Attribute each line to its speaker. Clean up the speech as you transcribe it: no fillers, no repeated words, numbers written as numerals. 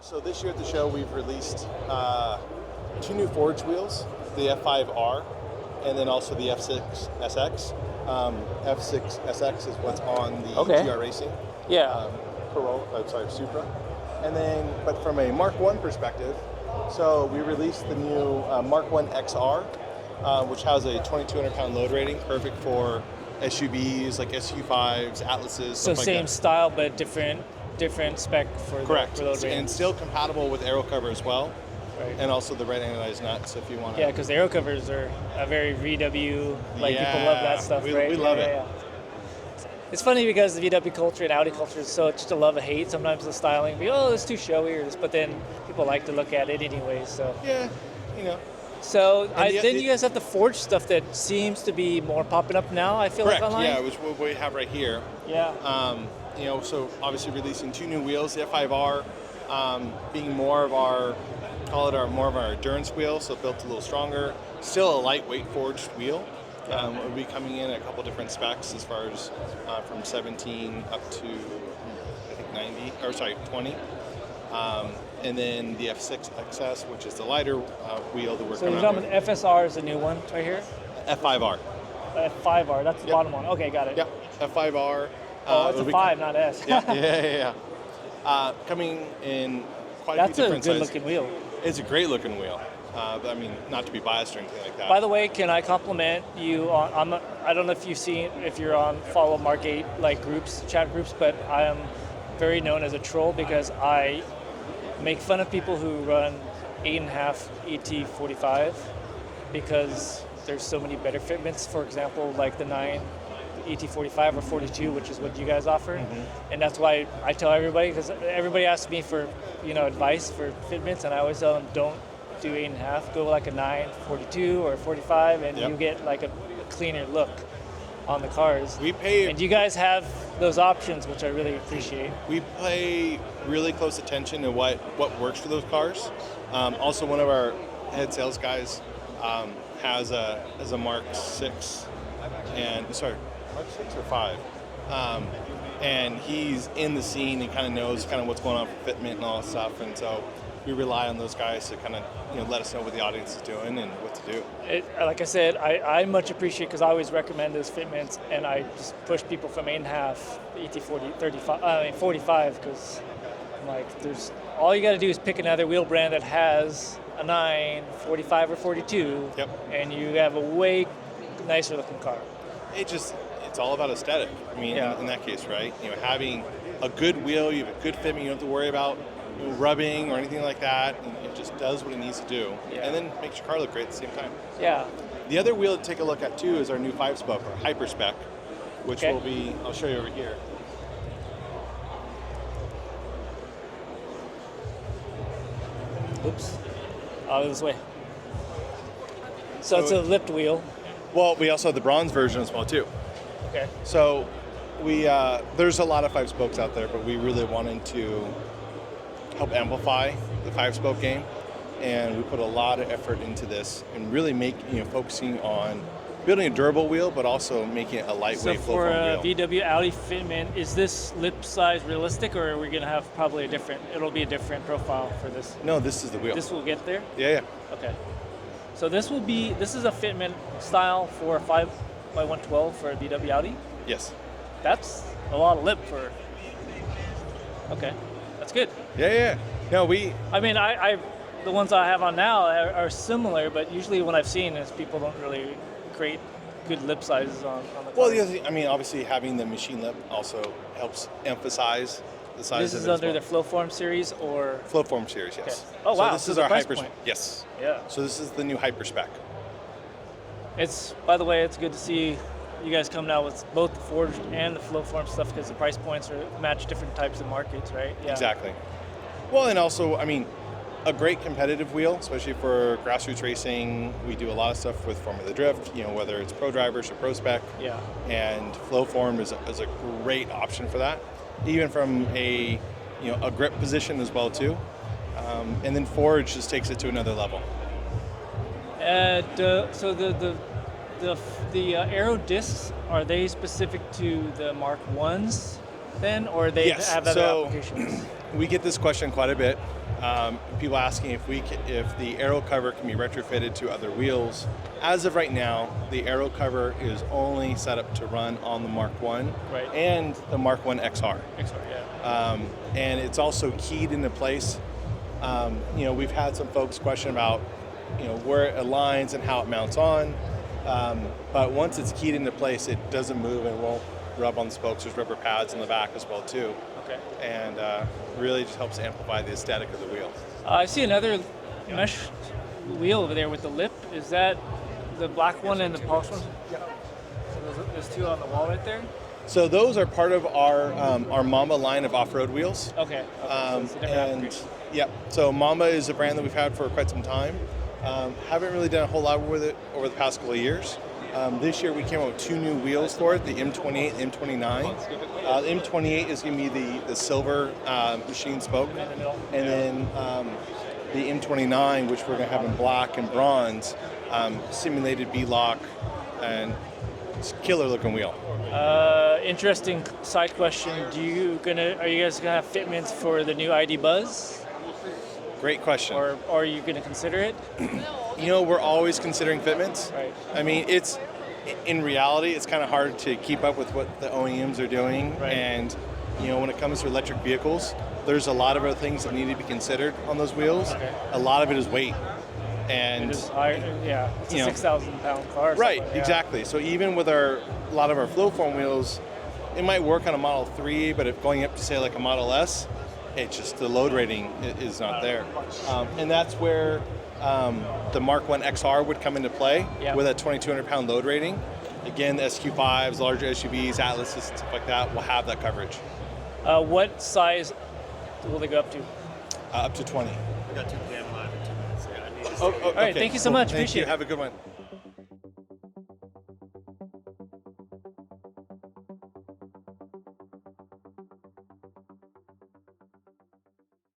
Speaker 1: So this year at the show, we've released 2 new forged wheels, the F5R, and then also the F6SX. F6SX is what's on the GR Racing.
Speaker 2: Yeah.
Speaker 1: Supra. And then, but from a Mark 1 perspective, so we released the new Mark 1 XR, which has a 2,200 pound load rating, perfect for SUVs like SU5s, Atlases,
Speaker 2: So
Speaker 1: stuff like
Speaker 2: same
Speaker 1: that.
Speaker 2: style, but different spec for
Speaker 1: Correct.
Speaker 2: the load rating.
Speaker 1: And still compatible with aero cover as well,
Speaker 2: Right.
Speaker 1: and also the red anodized nuts if you want to.
Speaker 2: Yeah, because the aero covers are a very VW, like people love that stuff,
Speaker 1: we,
Speaker 2: right?
Speaker 1: We love it.
Speaker 2: Yeah. It's funny because the VW culture and Audi culture is such a love and hate. Sometimes the styling, it's too showy, but then people like to look at it anyway. So
Speaker 1: yeah, you know.
Speaker 2: So then you guys have the forged stuff that seems to be more popping up now. I feel
Speaker 1: Correct.
Speaker 2: like online.
Speaker 1: Yeah, which we have right here.
Speaker 2: Yeah.
Speaker 1: So obviously releasing 2 new wheels, the F5R being more of our endurance wheel, so built a little stronger. Still a lightweight forged wheel. We'll be coming in a couple different specs as far as from 17 up to I think 20. And then the F6XS, which is the lighter wheel that we're
Speaker 2: So
Speaker 1: coming
Speaker 2: you're
Speaker 1: out
Speaker 2: talking
Speaker 1: with.
Speaker 2: FSR is the new one right here.
Speaker 1: F5R.
Speaker 2: F5R, that's the bottom one. Okay, got it.
Speaker 1: Yep. F5R.
Speaker 2: Oh, it's a 5, not S.
Speaker 1: yeah. Coming in quite a few different sizes.
Speaker 2: That's a good looking wheel.
Speaker 1: It's a great looking wheel. But I mean, not to be biased or anything like that.
Speaker 2: By the way, can I compliment you on? I don't know if you're on follow Mark 8 like groups, chat groups, but I am very known as a troll because I make fun of people who run 8.5 ET45 because there's so many better fitments. For example, like the 9 ET45 or 42, which is what you guys offer, and that's why I tell everybody, because everybody asks me for advice for fitments, and I always tell them don't do 8.5, go like a 9, 42 or 45, and you get like a cleaner look on the cars. And you guys have those options, which I really appreciate.
Speaker 1: We pay really close attention to what works for those cars. Also, one of our head sales guys has a Mark 6, Mark 6 or 5. And he's in the scene and kind of knows kind of what's going on for fitment and all that stuff, and so we rely on those guys to kind of let us know what the audience is doing and what to do.
Speaker 2: Like I said, I much appreciate, because I always recommend those fitments, and I just push people from 8.5 ET 45, because I'm like, there's all you got to do is pick another wheel brand that has a 9, 45 or 42, and you have a way nicer looking car.
Speaker 1: It's all about aesthetic. I mean, in that case, right? Having a good wheel, you have a good fitment, you don't have to worry about rubbing or anything like that, and it just does what it needs to do, and then makes your car look great at the same time.
Speaker 2: Yeah.
Speaker 1: The other wheel to take a look at too is our new 5-spoke or Hyperspec, which will be, I'll show you over here.
Speaker 2: Oops. This way. So it's a lipped wheel.
Speaker 1: Well, we also have the bronze version as well too.
Speaker 2: Okay.
Speaker 1: So we there's a lot of 5 spokes out there, but we really wanted to help amplify the 5-spoke game, and we put a lot of effort into this and really focusing on building a durable wheel, but also making it a lightweight flow foam wheel.
Speaker 2: So for VW Audi fitment, is this lip size realistic, or are we going to have probably it'll be a different profile for this?
Speaker 1: No, this is the wheel.
Speaker 2: This will get there?
Speaker 1: Yeah.
Speaker 2: Okay. So this is a fitment style for a 5x112 for a VW Audi?
Speaker 1: Yes.
Speaker 2: That's a lot of lip for, okay. That's good.
Speaker 1: Yeah. No,
Speaker 2: I mean, the ones I have on now are similar, but usually what I've seen is people don't really create good lip sizes on the cars.
Speaker 1: Well, the other thing, I mean, obviously having the machine lip also helps emphasize the size.
Speaker 2: This is under the Flowform series, or
Speaker 1: Flowform series, yes.
Speaker 2: Okay. Oh wow!
Speaker 1: So this is our
Speaker 2: Hyperspec.
Speaker 1: Yes.
Speaker 2: Yeah.
Speaker 1: So this is the new Hyperspec.
Speaker 2: By the way, it's good to see you guys coming out with both the forged and the Flowform stuff, because the price points match different types of markets, right? Yeah.
Speaker 1: Exactly. Well, and also, I mean, a great competitive wheel, especially for grassroots racing. We do a lot of stuff with Formula Drift, whether it's Pro Drivers or Pro Spec.
Speaker 2: Yeah.
Speaker 1: And Flowform is a great option for that, even from a grip position as well too. And then Forge just takes it to another level.
Speaker 2: So the Aero discs, are they specific to the Mark 1s then, or they have other applications?
Speaker 1: We get this question quite a bit. People asking if the aero cover can be retrofitted to other wheels. As of right now, the aero cover is only set up to run on the Mark 1 and the Mark 1 XR. And it's also keyed into place. We've had some folks question about where it aligns and how it mounts on. But once it's keyed into place, it doesn't move and won't rub on the spokes. There's rubber pads in the back as well too. And really just helps amplify the aesthetic of the wheel.
Speaker 2: I see another mesh wheel over there with the lip. Is that the black one and the polished one?
Speaker 1: Yeah.
Speaker 2: So there's two on the wall right there?
Speaker 1: So those are part of our Mamba line of off-road wheels.
Speaker 2: Okay. So it's a different application.
Speaker 1: So Mamba is a brand that we've had for quite some time. Haven't really done a whole lot with it over the past couple of years. This year we came out with 2 new wheels for it, the M28 and M29. The M28 is going to be the silver machine spoke, and then the M29, which we're going to have in black and bronze, simulated B-lock, and it's a killer looking wheel.
Speaker 2: Interesting side question. Are you guys gonna have fitments for the new ID Buzz?
Speaker 1: Great question.
Speaker 2: Or are you gonna consider it?
Speaker 1: We're always considering fitments.
Speaker 2: Right.
Speaker 1: I mean, in reality, it's kind of hard to keep up with what the OEMs are doing.
Speaker 2: Right.
Speaker 1: And, when it comes to electric vehicles, there's a lot of other things that need to be considered on those wheels.
Speaker 2: Okay.
Speaker 1: A lot of it is weight. And
Speaker 2: it's a 6,000 pound car.
Speaker 1: Right, exactly. So even with a lot of our flow form wheels, it might work on a Model 3, but if going up to say like a Model S, it's just the load rating is not there. And that's where the Mark 1 XR would come into play with a 2,200 pound load rating. Again, the SQ5s, larger SUVs, Atlases, stuff like that will have that coverage.
Speaker 2: What size will they go up to?
Speaker 1: Up to 20.
Speaker 3: We got 2 p.m. live in 2 minutes.
Speaker 1: All right,
Speaker 2: thank you so much. Appreciate it.
Speaker 1: Have a good one.